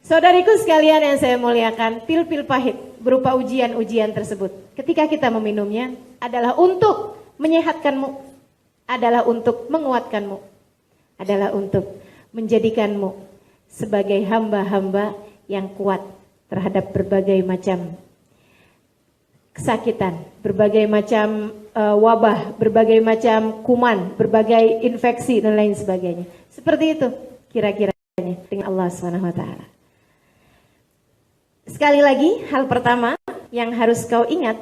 Saudariku sekalian yang saya muliakan, pil-pil pahit berupa ujian-ujian tersebut, ketika kita meminumnya adalah untuk menyehatkanmu, adalah untuk menguatkanmu, adalah untuk menjadikanmu sebagai hamba-hamba yang kuat terhadap berbagai macam kesakitan, berbagai macam wabah, berbagai macam kuman, berbagai infeksi dan lain sebagainya. Seperti itu kira-kiranya dengan Allah SWT. Sekali lagi, hal pertama yang harus kau ingat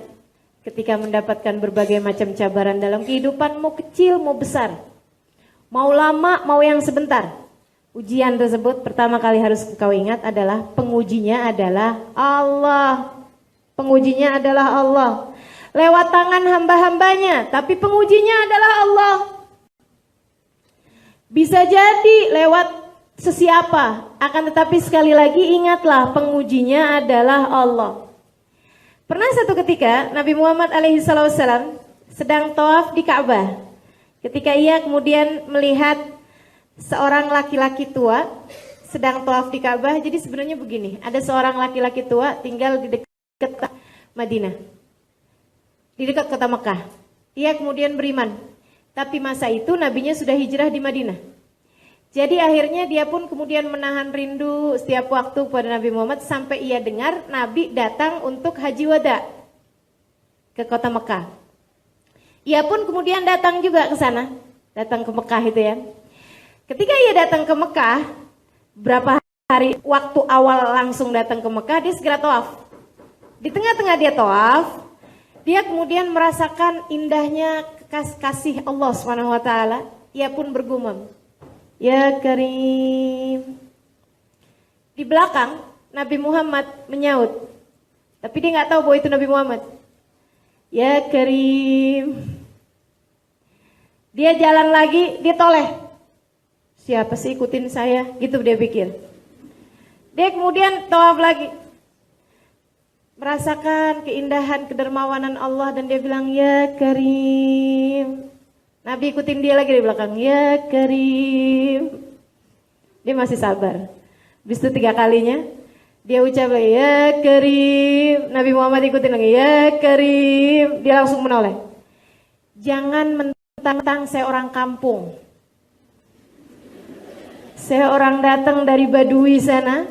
ketika mendapatkan berbagai macam cabaran dalam kehidupan, mau kecil mau besar, mau lama mau yang sebentar, ujian tersebut pertama kali harus kau ingat adalah pengujinya adalah Allah. Pengujinya adalah Allah. Lewat tangan hamba-hambanya, tapi pengujinya adalah Allah. Bisa jadi lewat sesiapa, akan tetapi sekali lagi ingatlah pengujinya adalah Allah. Pernah satu ketika Nabi Muhammad alaihissalam sedang tawaf di Ka'bah. Ketika ia kemudian melihat seorang laki-laki tua sedang tawaf di Ka'bah. Jadi sebenarnya begini, ada seorang laki-laki tua tinggal di dekat Madinah, di dekat kota Mekah. Ia kemudian beriman, tapi masa itu nabinya sudah hijrah di Madinah. Jadi akhirnya dia pun kemudian menahan rindu setiap waktu kepada Nabi Muhammad sampai ia dengar Nabi datang untuk haji wada ke kota Mekah. Ia pun kemudian datang juga ke sana, datang ke Mekah itu ya. Ketika ia datang ke Mekah, berapa hari waktu awal langsung datang ke Mekah, dia segera tawaf. Di tengah-tengah dia tawaf, dia kemudian merasakan indahnya kasih Allah SWT. Ia pun bergumam, Ya Karim. Di belakang Nabi Muhammad menyaut, tapi dia nggak tahu bahwa itu Nabi Muhammad. Ya Karim. Dia jalan lagi, dia toleh. Siapa sih ikutin saya? Gitu dia pikir. Dia kemudian tawaf lagi, merasakan keindahan kedermawanan Allah dan dia bilang Ya Karim. Nabi ikutin dia lagi di belakang, Ya Karim. Dia masih sabar. Habis itu 3 kalinya dia ucap lagi, Ya Karim. Nabi Muhammad ikutin lagi, Ya Karim. Dia langsung menoleh. Jangan mentang-mentang saya orang kampung, saya orang datang dari Badui sana,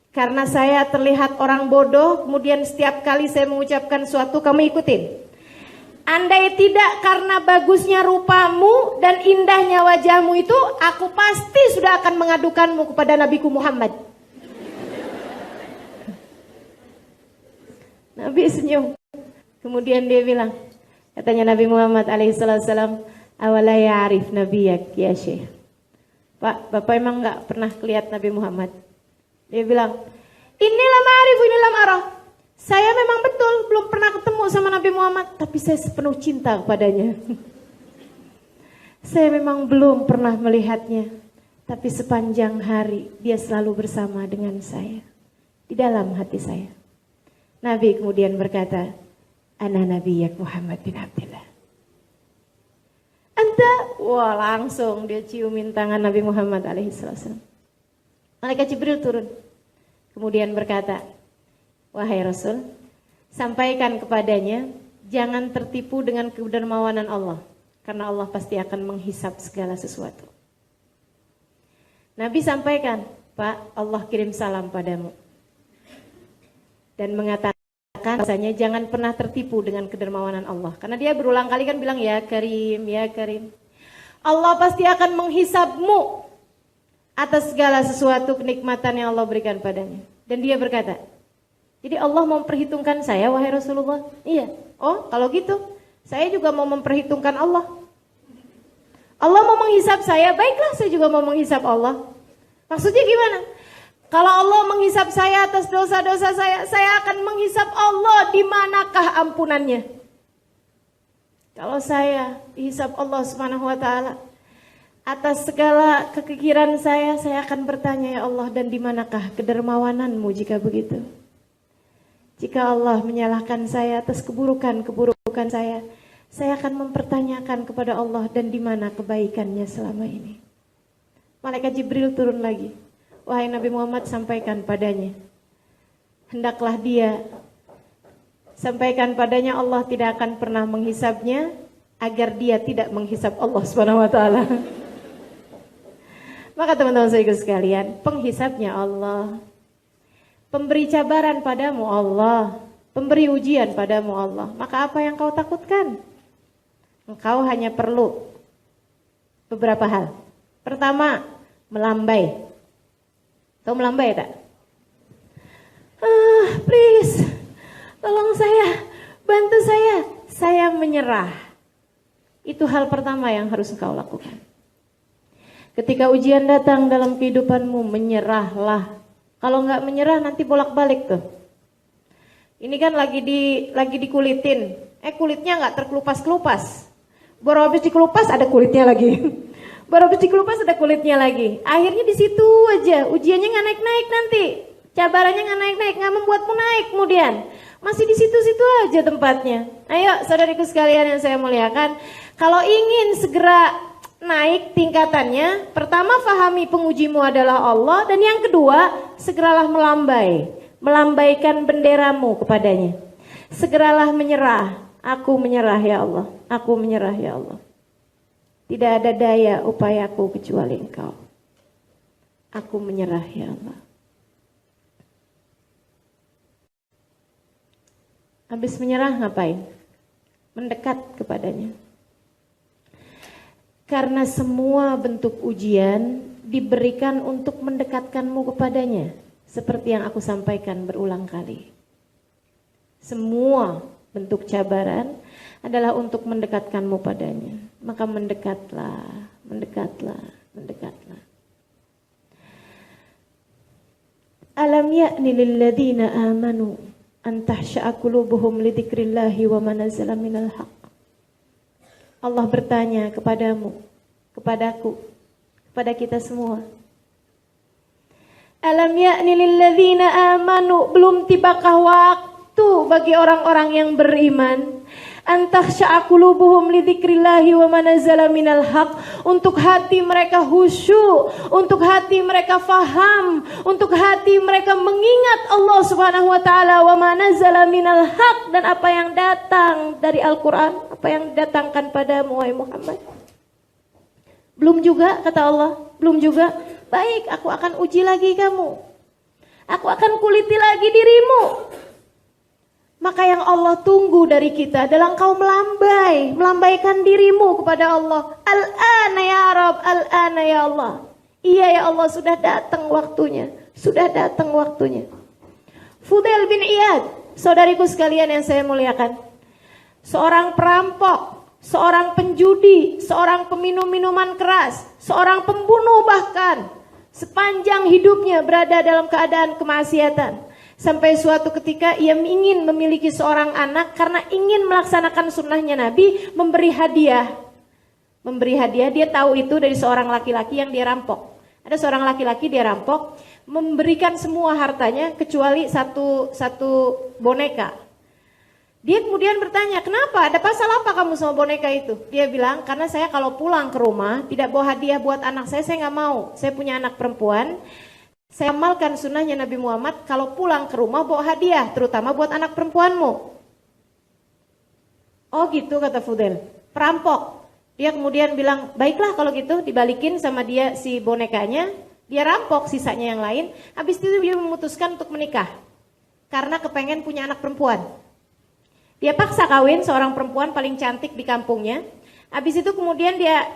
karena saya terlihat orang bodoh, kemudian setiap kali saya mengucapkan suatu kamu ikutin. Andai tidak karena bagusnya rupamu dan indahnya wajahmu itu, aku pasti sudah akan mengadukanmu kepada Nabiku Muhammad. Nabi senyum. Kemudian dia bilang, katanya Nabi Muhammad alaihissalam, awala ya'rif nabiyak ya Syekh. Pak, Bapak emang gak pernah lihat Nabi Muhammad? Dia bilang, inilah ma'arif, inilah ma'araf. Saya memang betul belum pernah ketemu sama Nabi Muhammad, tapi saya sepenuh cinta kepadanya. Saya memang belum pernah melihatnya, tapi sepanjang hari dia selalu bersama dengan saya, di dalam hati saya. Nabi kemudian berkata, Ana Nabiyak Muhammad bin Abdillah. Anta, wah langsung dia ciumin tangan Nabi Muhammad alaihissalam. Malaikat Jibril turun, kemudian berkata, wahai Rasul, sampaikan kepadanya, jangan tertipu dengan kedermawanan Allah, karena Allah pasti akan menghisap segala sesuatu. Nabi sampaikan, Pak, Allah kirim salam padamu. Dan mengatakan, bahasanya jangan pernah tertipu dengan kedermawanan Allah. Karena dia berulang kali kan bilang, Ya Karim, Ya Karim. Allah pasti akan menghisapmu atas segala sesuatu kenikmatan yang Allah berikan padanya. Dan dia berkata, jadi Allah mau memperhitungkan saya, wahai Rasulullah? Iya. Oh, kalau gitu, saya juga mau memperhitungkan Allah. Allah mau menghisap saya, baiklah saya juga mau menghisap Allah. Maksudnya gimana? Kalau Allah menghisap saya atas dosa-dosa saya akan menghisap Allah di manakah ampunannya. Kalau saya dihisap Allah Subhanahu wa taala atas segala kekikiran saya akan bertanya, ya Allah, dan di manakah kedermawananmu jika begitu? Jika Allah menyalahkan saya atas keburukan saya akan mempertanyakan kepada Allah, dan di mana kebaikannya selama ini. Malaikat Jibril turun lagi. wahai Nabi Muhammad, sampaikan padanya. Hendaklah dia sampaikan padanya Allah tidak akan pernah menghisabnya agar dia tidak menghisab Allah Subhanahu wa taala. Maka teman-teman saya sekalian, penghisabnya Allah. Pemberi cabaran padamu Allah, pemberi ujian padamu Allah. Maka apa yang kau takutkan? Engkau hanya perlu beberapa hal. Pertama, melambai. Tahu melambai tak? Please, tolong saya, bantu saya menyerah. Itu hal pertama yang harus engkau lakukan. Ketika ujian datang dalam kehidupanmu, menyerahlah. Kalau nggak menyerah nanti bolak-balik tuh. Ini kan lagi dikulitin. Kulitnya nggak terkelupas-kelupas. Baru habis dikelupas ada kulitnya lagi. Baru habis dikelupas ada kulitnya lagi. Akhirnya di situ aja. Ujiannya nggak naik-naik nanti. Cabarannya nggak naik-naik, nggak membuatmu naik kemudian. Masih di situ-situ aja tempatnya. Ayo saudariku sekalian yang saya muliakan. Kalau ingin segera naik tingkatannya, pertama fahami pengujimu adalah Allah, dan yang kedua segeralah melambaikan benderamu kepadanya. Segeralah menyerah, aku menyerah ya Allah, aku menyerah ya Allah. Tidak ada daya upayaku kecuali Engkau. Aku menyerah ya Allah. Habis menyerah ngapain? Mendekat kepadanya. Karena semua bentuk ujian diberikan untuk mendekatkanmu kepadanya. Seperti yang aku sampaikan berulang kali. Semua bentuk cabaran adalah untuk mendekatkanmu padanya. Maka mendekatlah, mendekatlah, mendekatlah. Alam ya'ni lilladzina amanu an tahsya'a qulubuhum li dzikrillahi wa ma nazala minal haqq. Allah bertanya kepadamu, kepadaku, kepada kita semua. Alam ya'ni lilladzina amanu, belum tibakah waktu bagi orang-orang yang beriman, antakhsha'a qulubuhum li dzikrillahi wa ma nazala minal haqq, untuk hati mereka khusyuk, untuk hati mereka faham, untuk hati mereka mengingat Allah Subhanahu wa taala, wa ma nazala minal haqq, dan apa yang datang dari Al-Qur'an, apa yang didatangkan padamu wahai Muhammad. Belum juga, kata Allah, belum juga. Baik, aku akan uji lagi kamu. Aku akan kuliti lagi dirimu. Maka yang Allah tunggu dari kita adalah engkau melambaikan dirimu kepada Allah. Al-ana ya Rabb, al-ana ya Allah. Iya ya Allah, sudah datang waktunya. Sudah datang waktunya. Fudail bin Iyad, saudariku sekalian yang saya muliakan. Seorang perampok, seorang penjudi, seorang peminum minuman keras, seorang pembunuh bahkan, sepanjang hidupnya berada dalam keadaan kemaksiatan. Sampai suatu ketika ia ingin memiliki seorang anak karena ingin melaksanakan sunnahnya Nabi, memberi hadiah. Memberi hadiah, dia tahu itu dari seorang laki-laki yang dia rampok. Ada seorang laki-laki dia rampok, memberikan semua hartanya kecuali satu boneka. Dia kemudian bertanya, kenapa? Ada pasal apa kamu sama boneka itu? Dia bilang, karena saya kalau pulang ke rumah tidak bawa hadiah buat anak saya nggak mau. Saya punya anak perempuan, saya amalkan sunnahnya Nabi Muhammad, kalau pulang ke rumah bawa hadiah, terutama buat anak perempuanmu. Oh gitu, kata Fudail, perampok. Dia kemudian bilang, baiklah kalau gitu, dibalikin sama dia si bonekanya, dia rampok sisanya yang lain. Habis itu dia memutuskan untuk menikah, karena kepengen punya anak perempuan. Dia paksa kawin seorang perempuan paling cantik di kampungnya. Habis itu kemudian dia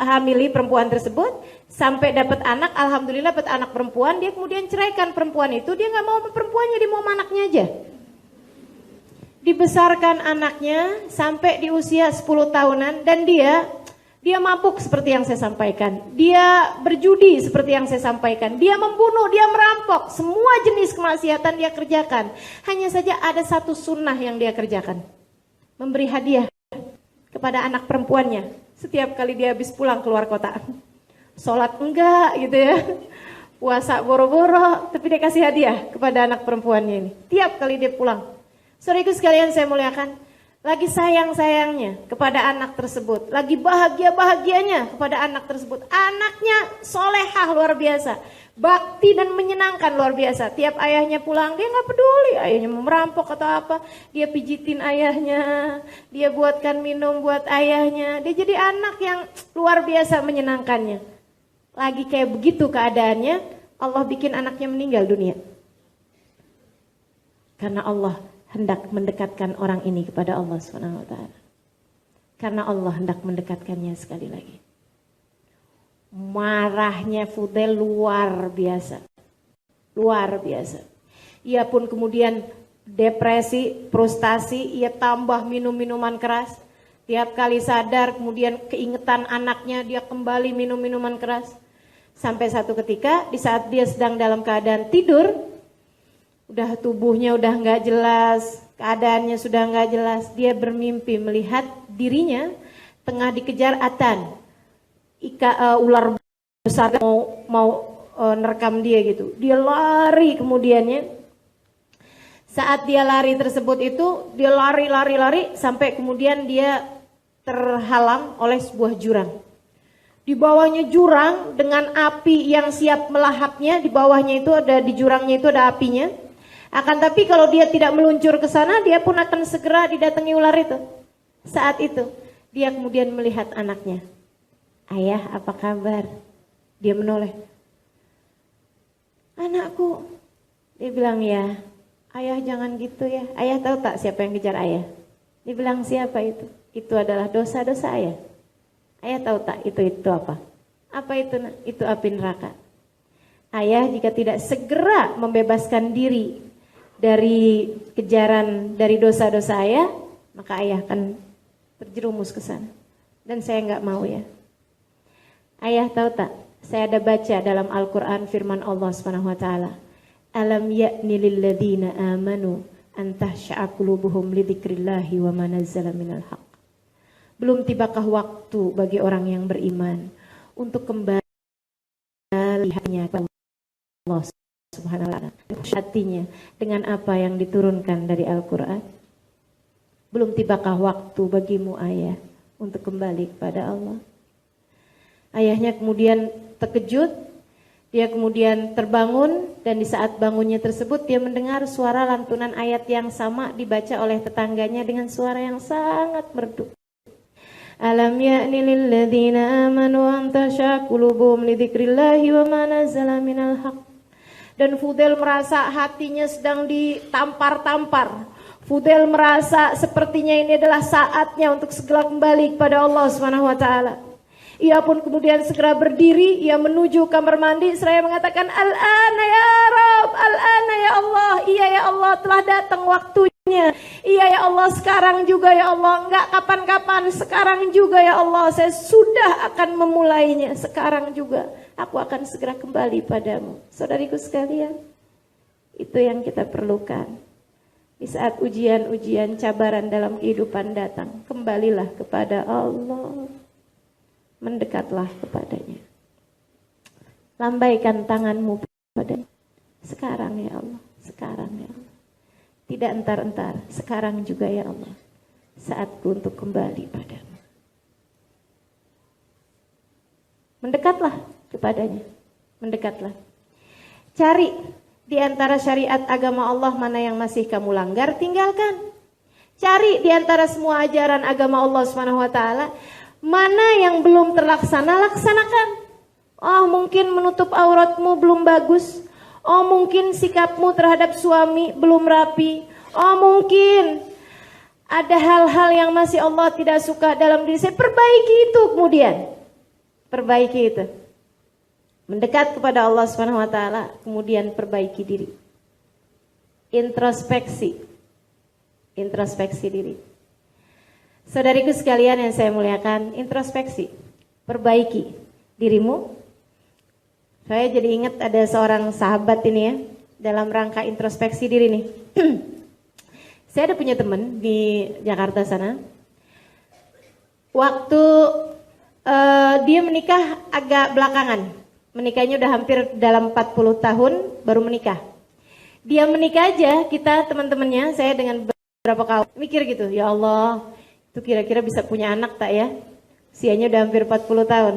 hamili perempuan tersebut, sampai dapat anak, alhamdulillah dapat anak perempuan. Dia kemudian ceraikan perempuan itu, dia nggak mau perempuannya, dia mau anaknya aja. Dibesarkan anaknya sampai di usia 10 tahunan, dan dia mabuk seperti yang saya sampaikan. Dia berjudi seperti yang saya sampaikan. Dia membunuh, dia merampok. Semua jenis kemaksiatan dia kerjakan. Hanya saja ada satu sunnah yang dia kerjakan. Memberi hadiah kepada anak perempuannya setiap kali dia habis pulang keluar kota. Sholat enggak gitu ya. Puasa boro-boro, tapi dia kasih hadiah kepada anak perempuannya ini. Tiap kali dia pulang. Saudaraku sekalian saya muliakan. lagi sayang-sayangnya kepada anak tersebut, lagi bahagia-bahagianya kepada anak tersebut. Anaknya solehah luar biasa, bakti dan menyenangkan luar biasa. Tiap ayahnya pulang dia nggak peduli ayahnya mau merampok atau apa, dia pijitin ayahnya, dia buatkan minum buat ayahnya. Dia jadi anak yang luar biasa menyenangkannya. Lagi kayak begitu keadaannya, Allah bikin anaknya meninggal dunia. Karena Allah hendak mendekatkan orang ini kepada Allah SWT. Karena Allah hendak mendekatkannya sekali lagi. Marahnya Fudail luar biasa. Luar biasa. Ia pun kemudian depresi, frustasi, ia tambah minum-minuman keras. Tiap kali sadar kemudian keingetan anaknya, dia kembali minum minuman keras. Sampai satu ketika di saat dia sedang dalam keadaan tidur, udah tubuhnya udah nggak jelas, keadaannya sudah nggak jelas. Dia bermimpi melihat dirinya tengah dikejar atan, ular besar mau nerekam dia gitu. Dia lari kemudiannya. Saat dia lari tersebut itu, dia lari sampai kemudian dia terhalang oleh sebuah jurang. Di bawahnya jurang dengan api yang siap melahapnya, di bawahnya itu ada, di jurangnya itu ada apinya. Akan tapi kalau dia tidak meluncur ke sana, dia pun akan segera didatangi ular itu. Saat itu, dia kemudian melihat anaknya. Ayah, apa kabar? Dia menoleh. Anakku. Dia bilang, ya, ayah jangan gitu ya. Ayah tahu tak siapa yang kejar ayah? Dia bilang, siapa itu? Itu adalah dosa-dosa ayah. Ayah tahu tak itu apa? Apa itu? Itu api neraka. Ayah jika tidak segera membebaskan diri dari kejaran dari dosa-dosa ayah, maka ayah akan terjerumus ke sana. Dan saya nggak mau ya. Ayah tahu tak? Saya ada baca dalam Al-Quran firman Allah Subhanahu Wa Taala. Alam ya'ni lilladzina amanu an tahsha'a qulubuhum lidzikrillahi wa ma nazzala minal haqq. Belum tibakah waktu bagi orang yang beriman untuk kembali hanya kepada Allah Subhanahu wa taala, hatinya dengan apa yang diturunkan dari Al-Quran. Belum tibakah waktu bagimu ayah untuk kembali kepada Allah? Ayahnya kemudian terkejut, dia kemudian terbangun, dan di saat bangunnya tersebut dia mendengar suara lantunan ayat yang sama dibaca oleh tetangganya dengan suara yang sangat merdu. Alam ya'ni lilladzina amanu an tasha qulubuhum lidzikrillahi wa ma nazzala minal haqq. Dan Fudail merasa hatinya sedang ditampar-tampar. Fudail merasa sepertinya ini adalah saatnya untuk segera kembali kepada Allah Subhanahu wa taala. Ia pun kemudian segera berdiri, ia menuju kamar mandi seraya mengatakan, Al-ana ya Rabb, Al-ana ya Allah. Iya ya Allah, telah datang waktunya. Iya ya Allah, sekarang juga ya Allah. Enggak kapan-kapan, sekarang juga ya Allah. Saya sudah akan memulainya, sekarang juga. Aku akan segera kembali padamu. Saudariku sekalian, itu yang kita perlukan. Di saat ujian-ujian, cabaran dalam kehidupan datang, kembalilah kepada Allah. Mendekatlah kepadanya. Lambaikan tanganmu padanya. Sekarang ya Allah, sekarang ya Allah. Tidak entar-entar, sekarang juga ya Allah. Saatku untuk kembali padamu. Mendekatlah kepadanya, mendekatlah. Cari di antara syariat agama Allah mana yang masih kamu langgar, tinggalkan. Cari di antara semua ajaran agama Allah Subhanahu wa taala, mana yang belum terlaksana, laksanakan. Oh, mungkin menutup auratmu belum bagus. Oh, mungkin sikapmu terhadap suami belum rapi. Oh, mungkin ada hal-hal yang masih Allah tidak suka dalam diri saya. Perbaiki itu kemudian. Perbaiki itu. Mendekat kepada Allah Subhanahu wa taala, kemudian perbaiki diri. Introspeksi. Introspeksi diri. Saudariku sekalian yang saya muliakan, introspeksi. Perbaiki dirimu. Saya jadi ingat ada seorang sahabat ini ya, dalam rangka introspeksi diri nih. Saya ada punya teman di Jakarta sana. Waktu dia menikah agak belakangan. Menikahnya udah hampir dalam 40 tahun baru menikah. Dia menikah aja, kita teman-temannya, saya dengan berapa kali mikir gitu, ya Allah, itu kira-kira bisa punya anak tak ya? Usianya udah hampir 40 tahun.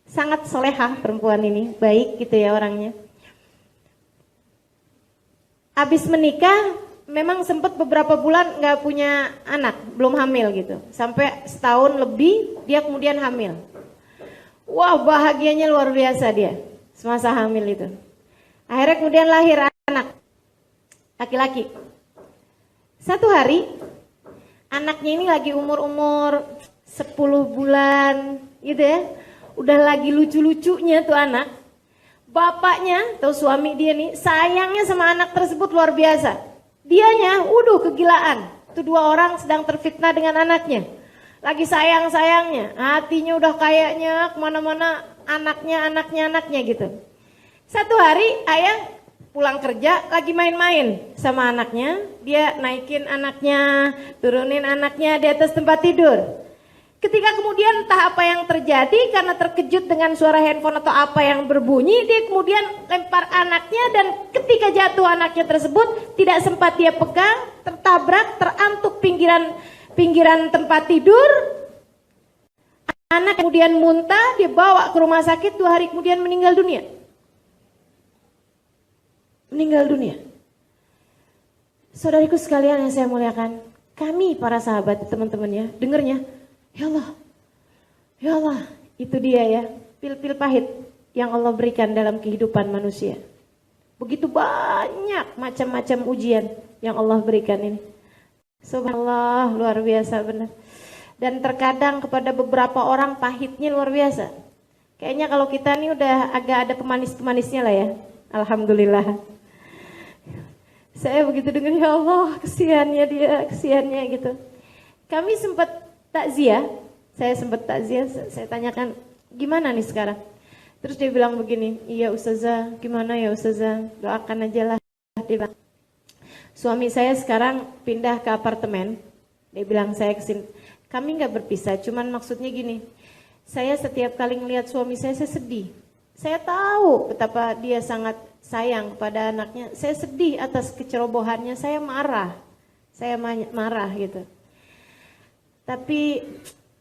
Sangat solehah perempuan ini, baik gitu ya orangnya. Habis menikah, memang sempat beberapa bulan nggak punya anak, belum hamil gitu. Sampai setahun lebih, dia kemudian hamil. Wah, bahagianya luar biasa dia, semasa hamil itu. Akhirnya kemudian lahir anak, laki-laki. Satu hari, anaknya ini lagi umur-umur 10 bulan gitu ya. Udah lagi lucu-lucunya tuh anak. Bapaknya atau suami dia nih sayangnya sama anak tersebut luar biasa. Dianya, kegilaan. Itu dua orang sedang terfitnah dengan anaknya. Lagi sayang-sayangnya, hatinya udah kayaknya kemana-mana anaknya gitu. Satu hari ayah pulang kerja lagi main-main sama anaknya. Dia naikin anaknya, turunin anaknya di atas tempat tidur. Ketika kemudian entah apa yang terjadi karena terkejut dengan suara handphone atau apa yang berbunyi, dia kemudian lempar anaknya dan ketika jatuh anaknya tersebut tidak sempat dia pegang, tertabrak, terantuk pinggiran tempat tidur. Anak kemudian muntah, dia bawa ke rumah sakit, 2 hari kemudian meninggal dunia. Meninggal dunia. Saudariku sekalian yang saya muliakan, kami para sahabat, teman-teman ya, dengernya, ya Allah, itu dia ya, pil-pil pahit yang Allah berikan dalam kehidupan manusia. Begitu banyak macam-macam ujian yang Allah berikan ini. Subhanallah, luar biasa benar. Dan terkadang kepada beberapa orang pahitnya luar biasa. Kayaknya kalau kita nih udah agak ada pemanis-pemanisnya lah ya. Alhamdulillah. Saya begitu dengar, ya Allah, kesiannya dia, kesiannya gitu. Kami sempat takziah, saya tanyakan, gimana nih sekarang? Terus dia bilang begini, iya Ustazah, gimana ya Ustazah, doakan aja lah. Dia bilang, suami saya sekarang pindah ke apartemen. Dia bilang, saya kesini. Kami nggak berpisah, cuman maksudnya gini, saya setiap kali ngelihat suami saya sedih. Saya tahu betapa dia sangat sayang kepada anaknya. Saya sedih atas kecerobohannya, saya marah gitu. Tapi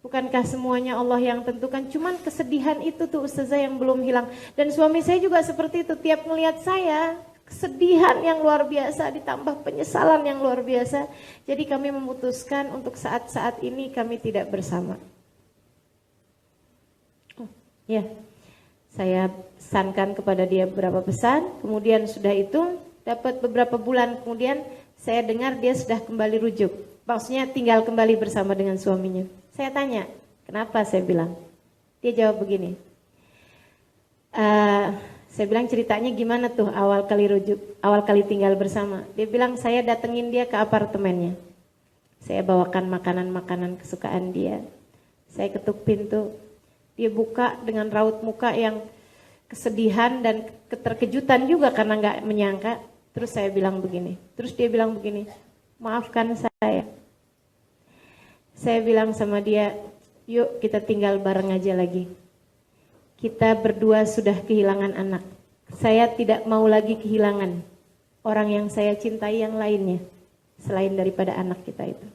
bukankah semuanya Allah yang tentukan? Cuman kesedihan itu tuh Ustazah yang belum hilang. Dan suami saya juga seperti itu, tiap ngelihat saya, kesedihan yang luar biasa ditambah penyesalan yang luar biasa. Jadi kami memutuskan untuk saat-saat ini kami tidak bersama. Saya pesankan kepada dia beberapa pesan, kemudian sudah itu dapat beberapa bulan kemudian saya dengar dia sudah kembali rujuk. Maksudnya tinggal kembali bersama dengan suaminya. Saya tanya, kenapa? Saya bilang. Dia jawab begini. Saya bilang ceritanya gimana tuh awal kali tinggal bersama. Dia bilang saya datengin dia ke apartemennya. Saya bawakan makanan-makanan kesukaan dia. Saya ketuk pintu. Dia buka dengan raut muka yang kesedihan dan keterkejutan juga karena nggak menyangka. Terus saya bilang begini. Terus dia bilang begini, maafkan saya. Saya bilang sama dia, yuk kita tinggal bareng aja lagi. Kita berdua sudah kehilangan anak. Saya tidak mau lagi kehilangan orang yang saya cintai yang lainnya selain daripada anak kita itu.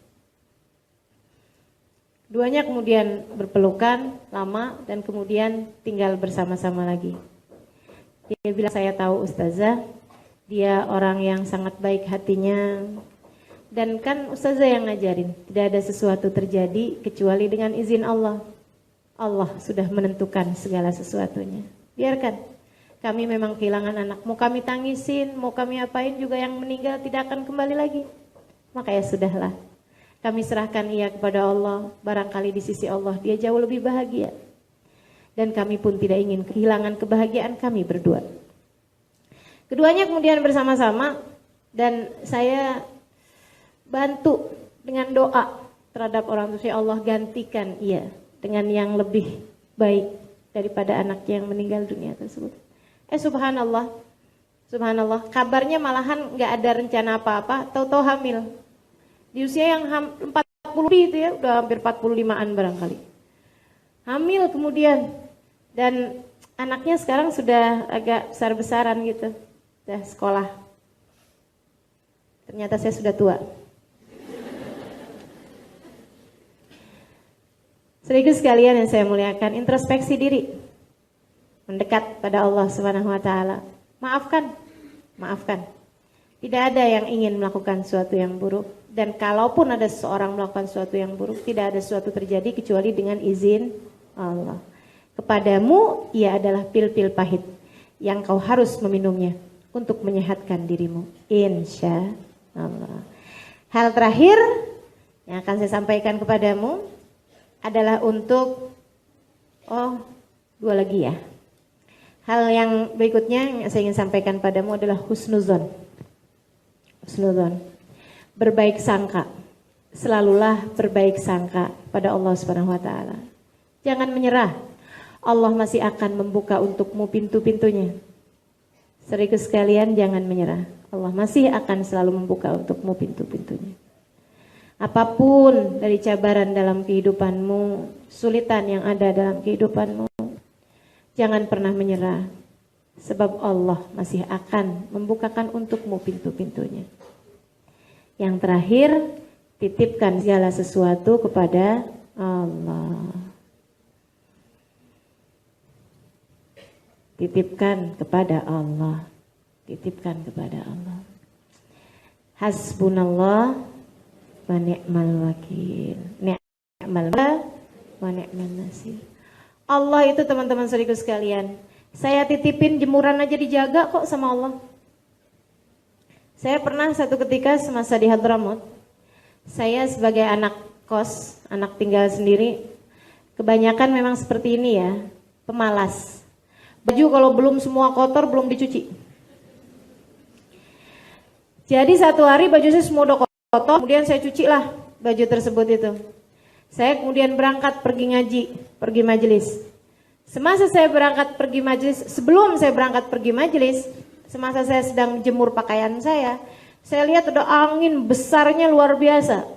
Duanya kemudian berpelukan lama dan kemudian tinggal bersama-sama lagi. Dia bilang, saya tahu Ustazah, dia orang yang sangat baik hatinya. Dan kan Ustazah yang ngajarin, tidak ada sesuatu terjadi kecuali dengan izin Allah. Allah sudah menentukan segala sesuatunya. Biarkan, kami memang kehilangan anak. Mau kami tangisin, mau kami apain juga yang meninggal tidak akan kembali lagi. Maka ya sudahlah, kami serahkan ia kepada Allah. Barangkali di sisi Allah dia jauh lebih bahagia. Dan kami pun tidak ingin kehilangan kebahagiaan kami berdua. Keduanya kemudian bersama-sama dan saya bantu dengan doa terhadap orang tua. Ya Allah, gantikan ia dengan yang lebih baik daripada anaknya yang meninggal dunia tersebut. Subhanallah, kabarnya malahan nggak ada rencana apa-apa, tahu-tahu hamil. Di usia yang 40 itu ya, udah hampir 45-an barangkali. Hamil kemudian, dan anaknya sekarang sudah agak besar-besaran gitu, sudah sekolah. Ternyata saya sudah tua. Saudaraku sekalian yang saya muliakan, introspeksi diri. Mendekat pada Allah Subhanahu wa taala. Maafkan. Tidak ada yang ingin melakukan sesuatu yang buruk, dan kalaupun ada seseorang melakukan sesuatu yang buruk, tidak ada sesuatu terjadi kecuali dengan izin Allah. Kepadamu ia adalah pil-pil pahit yang kau harus meminumnya untuk menyehatkan dirimu, insya Allah. Hal terakhir yang akan saya sampaikan kepadamu adalah untuk dua lagi ya. Hal yang berikutnya yang saya ingin sampaikan padamu adalah husnuzon. Berbaik sangka. Selalulah berbaik sangka pada Allah Subhanahu wa taala. Jangan menyerah. Allah masih akan membuka untukmu pintu-pintunya. Saudaraku sekalian, jangan menyerah. Allah masih akan selalu membuka untukmu pintu-pintunya. Apapun dari cabaran dalam kehidupanmu, kesulitan yang ada dalam kehidupanmu, jangan pernah menyerah. Sebab Allah masih akan membukakan untukmu pintu-pintunya. Yang terakhir, titipkan segala sesuatu kepada Allah. Titipkan kepada Allah. Titipkan kepada Allah. Hasbunallah wa ni'mal wakil. Ni'mal wa ni'mal nasir. Allah itu teman-teman saudaraku sekalian, saya titipin jemuran aja dijaga kok sama Allah. Saya pernah satu ketika semasa di Hadramut, saya sebagai anak kos, anak tinggal sendiri, kebanyakan memang seperti ini ya, pemalas. Baju kalau belum semua kotor belum dicuci. Jadi satu hari baju saya semua udah kotor, kemudian saya cuci lah baju tersebut itu. Saya kemudian berangkat pergi ngaji, pergi majelis. Semasa saya berangkat pergi majelis, sebelum saya berangkat pergi majelis, semasa saya sedang jemur pakaian saya lihat udah angin besarnya luar biasa.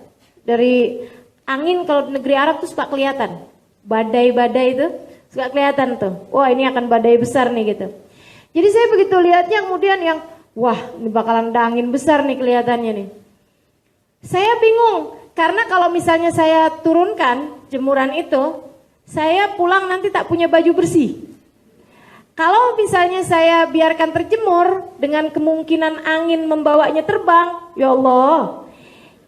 Dari angin kalau di negeri Arab tuh suka kelihatan, badai-badai itu suka kelihatan tuh. Wah, ini akan badai besar nih gitu. Jadi saya begitu lihatnya kemudian yang, wah ini bakalan ada angin besar nih kelihatannya nih. Saya bingung. Karena kalau misalnya saya turunkan jemuran itu, saya pulang nanti tak punya baju bersih. Kalau misalnya saya biarkan terjemur dengan kemungkinan angin membawanya terbang, ya Allah,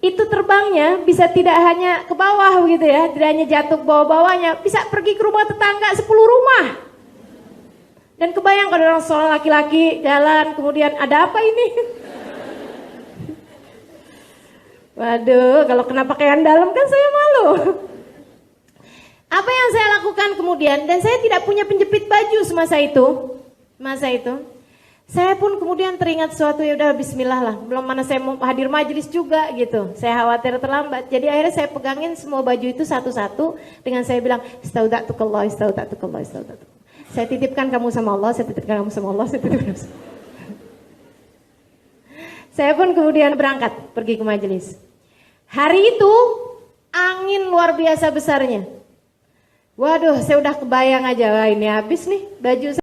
itu terbangnya bisa tidak hanya ke bawah begitu ya, tidak hanya jatuh ke bawah-bawahnya, bisa pergi ke rumah tetangga 10 rumah. Dan kebayang kalau orang seorang laki-laki jalan kemudian ada apa ini? Waduh, kalau kena pakaian dalam kan saya malu. Apa yang saya lakukan kemudian, dan saya tidak punya penjepit baju semasa itu. Saya pun kemudian teringat sesuatu, ya udah bismillah lah. Belum mana saya mau hadir majelis juga gitu. Saya khawatir terlambat. Jadi akhirnya saya pegangin semua baju itu satu-satu dengan saya bilang, Istaudatukallah. Saya titipkan kamu sama Allah, saya titipkan kamu sama Allah, saya titipkan kamu sama Allah. Saya pun kemudian berangkat pergi ke majelis. Hari itu angin luar biasa besarnya. Waduh, saya udah kebayang aja, wah ini habis nih baju